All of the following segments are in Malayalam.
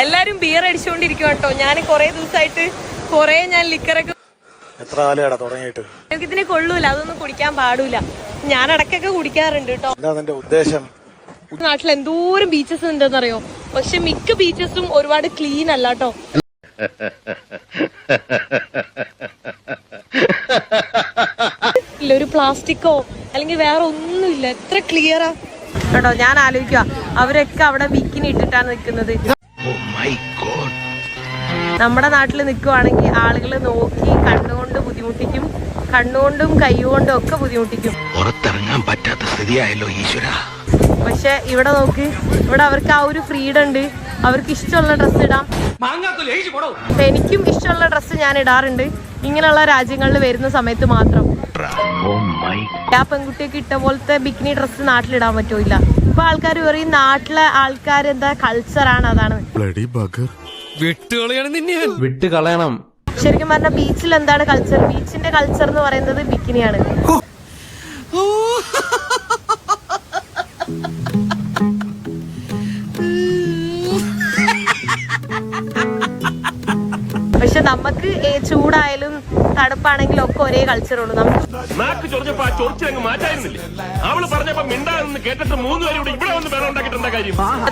എല്ലാരും ബിയർ അടിച്ചുകൊണ്ടിരിക്കും കേട്ടോ. ഞാൻ കൊറേ ദിവസമായിട്ട് ഞാൻ ലിക്കറൊക്കെ എത്ര കാലമാടാ തുടങ്ങിയിട്ട് ഇതിനെ കൊള്ളൂല, അതൊന്നും കുടിക്കാൻ പാടൂല. ഞാൻ ഇടയ്ക്കൊക്കെ കുടിക്കാറുണ്ട് കേട്ടോ. എന്താ നിന്റെ ഉദ്ദേശം? നാട്ടിൽ എന്തോരം ബീച്ചസ് ഉണ്ടെന്നറിയോ, പക്ഷെ മിക്ക ബീച്ചസും ഒരുപാട് ക്ലീൻ അല്ല കേട്ടോ. ഇല്ല, ഒരു പ്ലാസ്റ്റിക്കോ അല്ലെങ്കിൽ വേറെ ഒന്നുമില്ല, എത്ര ക്ലിയറാ കേട്ടോ. ഞാൻ ആലോചിക്കുക, അവരൊക്കെ അവിടെ ബിക്കിനി ഇട്ടിട്ടാണ് നിൽക്കുന്നത്. നമ്മുടെ നാട്ടിൽ നിൽക്കുവാണെങ്കിൽ ആളുകൾ നോക്കി കണ്ണുകൊണ്ട് ബുദ്ധിമുട്ടിക്കും, കണ്ണുകൊണ്ടും കൈകൊണ്ടും ഒക്കെ ബുദ്ധിമുട്ടിക്കും. പുറത്തിറങ്ങാൻ പറ്റാത്ത സ്ഥിതിയായല്ലോ ഈശ്വര. പക്ഷെ ഇവിടെ നോക്ക്, ഇവിടെ അവർക്ക് ആ ഒരു ഫ്രീഡം ഉണ്ട്. അവർക്ക് ഇഷ്ടമുള്ള ഡ്രസ്സ് ഇടാം. എനിക്കും ഇഷ്ടമുള്ള ഡ്രസ്സ് ഞാൻ ഇടാറുണ്ട്, ഇങ്ങനെയുള്ള രാജ്യങ്ങളിൽ വരുന്ന സമയത്ത് മാത്രം. ആ പെൺകുട്ടിയൊക്കെ ഇട്ട പോലത്തെ ബിക്കിനി ഡ്രസ്സ് നാട്ടിലിടാൻ പറ്റൂല. ഇപ്പൊ ആൾക്കാർ പറയും നാട്ടിലെ ആൾക്കാരെന്താ കൾച്ചറാണ്, അതാണ്. വിട്ടുകളയണം. ശരിക്കും പറഞ്ഞാൽ ബീച്ചിൽ എന്താണ് കൾച്ചർ? ബീച്ചിന്റെ കൾച്ചർ എന്ന് പറയുന്നത് ബിക്കിനിയാണ്. പക്ഷെ നമുക്ക് ചൂടായാലും തണുപ്പാണെങ്കിലും ഒക്കെ ഒരേ കൾച്ചറുള്ളൂ.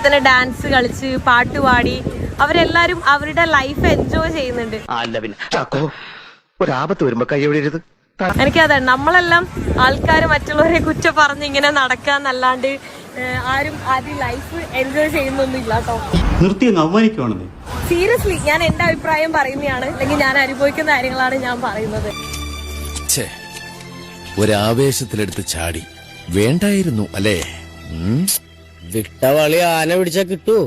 തന്നെ ഡാൻസ് കളിച്ച് പാട്ടുപാടി അവരെല്ലാരും അവരുടെ ലൈഫ് എൻജോയ് ചെയ്യുന്നുണ്ട്. ഒരാപത്ത് വരുമ്പോ കൈ എവിടെയത്? എനിക്കതാണ്, നമ്മളെല്ലാം ആൾക്കാർ മറ്റുള്ളവരെ കുറ്റം പറഞ്ഞ് ഇങ്ങനെ നടക്കാന്നല്ലാണ്ട് ആരും ആദ്യം ലൈഫ് എൻജോയ് ചെയ്യുന്നൊന്നുമില്ല കേട്ടോ. സീരിയസ്ലി ഞാൻ എന്റെ അഭിപ്രായം പറയുന്നതാണ്, അല്ലെങ്കിൽ ഞാൻ അനുഭവിക്കുന്ന കാര്യങ്ങളാണ് ഞാൻ പറയുന്നത്. ഒരാവേശത്തിലെടുത്ത് ചാടി വേണ്ടായിരുന്നു അല്ലേ? വിട്ടവളി ആന പിടിച്ചാ കിട്ടൂ.